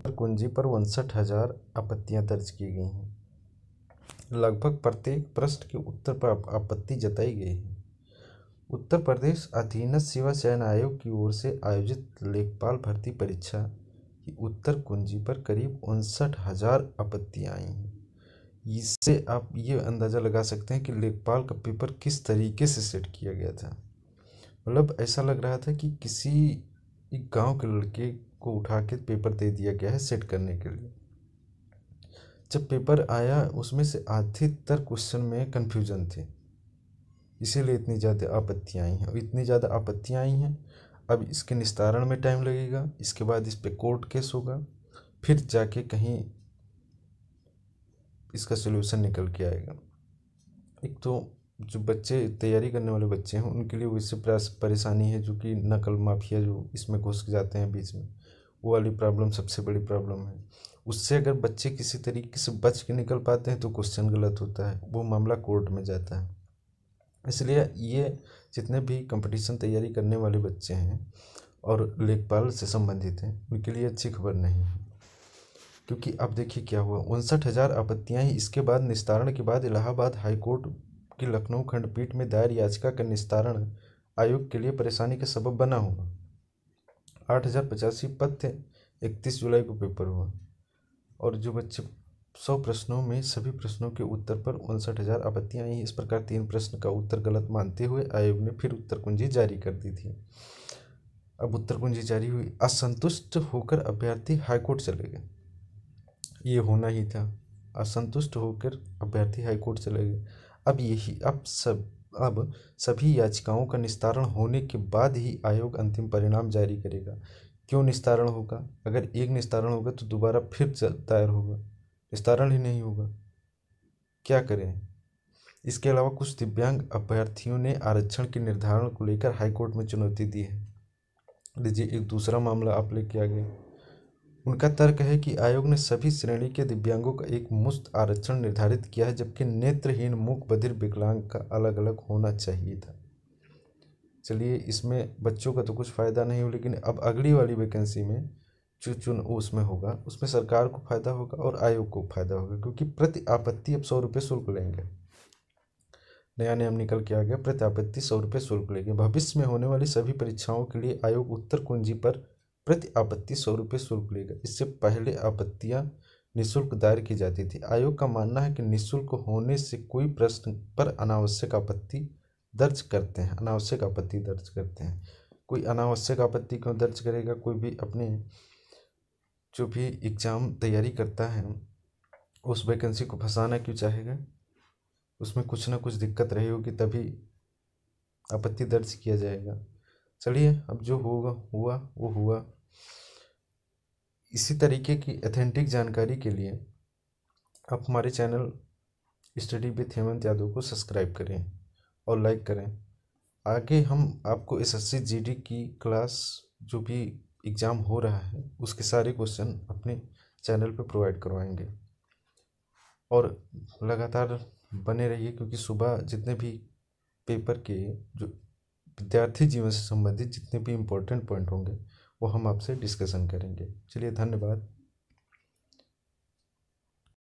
कुंजी पर 59,000 आपत्तियां दर्ज की गई हैं। लगभग प्रत्येक प्रश्न के उत्तर पर आपत्ति जताई गई है। उत्तर प्रदेश अधीनस्थ सेवा चयन आयोग की ओर से आयोजित लेखपाल भर्ती परीक्षा की उत्तर कुंजी पर करीब 59,000 आपत्तियां आई हैं। इससे आप ये अंदाज़ा लगा सकते हैं कि लेखपाल का पेपर किस तरीके से सेट किया गया था। मतलब ऐसा लग रहा था कि किसी एक गांव के लड़के को उठा के पेपर दे दिया गया है सेट करने के लिए। जब पेपर आया उसमें से अधिकतर क्वेश्चन में कन्फ्यूजन थे, इसीलिए इतनी ज़्यादा आपत्तियाँ आई हैं। और इतनी ज़्यादा आपत्तियाँ आई हैं, अब इसके निस्तारण में टाइम लगेगा, इसके बाद इस पर कोर्ट केस होगा, फिर जाके कहीं इसका सोल्यूशन निकल के आएगा। एक तो जो बच्चे तैयारी करने वाले बच्चे हैं उनके लिए इससे परेशानी है, जो कि नकल माफिया जो इसमें घुस जाते हैं बीच में, वो वाली प्रॉब्लम सबसे बड़ी प्रॉब्लम है। उससे अगर बच्चे किसी तरीके से बच के निकल पाते हैं तो क्वेश्चन गलत होता है, वो मामला कोर्ट में जाता है। इसलिए ये जितने भी कंपटीशन तैयारी करने वाले बच्चे हैं और लेखपाल से संबंधित हैं उनके लिए अच्छी खबर नहीं है। क्योंकि अब देखिए क्या हुआ, 59,000 आपत्तियां ही इसके बाद निस्तारण के बाद इलाहाबाद हाईकोर्ट की लखनऊ खंडपीठ में दायर याचिका का निस्तारण आयोग के लिए परेशानी का सबब बना हुआ। 8,085 पद थे, 31 जुलाई को पेपर हुआ और जो बच्चे 100 प्रश्नों में सभी प्रश्नों के उत्तर पर 59,000 आपत्तियां आई। इस प्रकार 3 प्रश्न का उत्तर गलत मानते हुए आयोग ने फिर उत्तर कुंजी जारी कर दी थी। अब उत्तर कुंजी जारी हुई, असंतुष्ट होकर अभ्यर्थी हाईकोर्ट चले गए। ये होना ही था, असंतुष्ट होकर अभ्यर्थी हाईकोर्ट चले गए। अब सभी याचिकाओं का निस्तारण होने के बाद ही आयोग अंतिम परिणाम जारी करेगा। क्यों निस्तारण होगा? अगर एक निस्तारण होगा तो दोबारा फिर दायर होगा, निस्तारण ही नहीं होगा, क्या करें? इसके अलावा कुछ दिव्यांग अभ्यर्थियों ने आरक्षण के निर्धारण को लेकर हाईकोर्ट में चुनौती दी है। लीजिए एक दूसरा मामला आप लेके आ गए। उनका तर्क है कि आयोग ने सभी श्रेणी के दिव्यांगों का एक मुफ्त आरक्षण निर्धारित किया है, जबकि नेत्रहीन, मूक, बधिर, विकलांग का अलग अलग होना चाहिए था। चलिए इसमें बच्चों का तो कुछ फ़ायदा नहीं हो, लेकिन अब अगली वाली वैकेंसी में जो उसमें होगा उसमें सरकार को फ़ायदा होगा और आयोग को फ़ायदा होगा, क्योंकि प्रति आपत्ति अब 100 रुपये शुल्क लेंगे। नया नियम निकल के आ गया, प्रति आपत्ति 100 रुपये शुल्क लेंगे। भविष्य में होने वाली सभी परीक्षाओं के लिए आयोग उत्तर कुंजी पर प्रति आपत्ति 100 रुपये शुल्क लेगा। इससे पहले आपत्तियां निःशुल्क दायर की जाती थी। आयोग का मानना है कि निःशुल्क होने से कोई प्रश्न पर अनावश्यक आपत्ति दर्ज करते हैं। कोई अनावश्यक आपत्ति क्यों दर्ज करेगा? कोई भी अपने जो भी एग्ज़ाम तैयारी करता है उस वैकेंसी को फंसाना क्यों चाहेगा? उसमें कुछ ना कुछ दिक्कत रही होगी, तभी आपत्ति दर्ज किया जाएगा। चलिए अब जो होगा हुआ वो हुआ। इसी तरीके की ऑथेंटिक जानकारी के लिए आप हमारे channel study with Hemant Yadav को सब्सक्राइब करें और लाइक करें। आगे हम आपको एसएससी जीडी की क्लास जो भी एग्ज़ाम हो रहा है उसके सारे क्वेश्चन अपने चैनल पर प्रोवाइड करवाएंगे और लगातार बने रहिए, क्योंकि सुबह जितने भी पेपर के जो विद्यार्थी जीवन से संबंधित जितने भी इम्पोर्टेंट पॉइंट होंगे वो हम आपसे डिस्कशन करेंगे। चलिए धन्यवाद।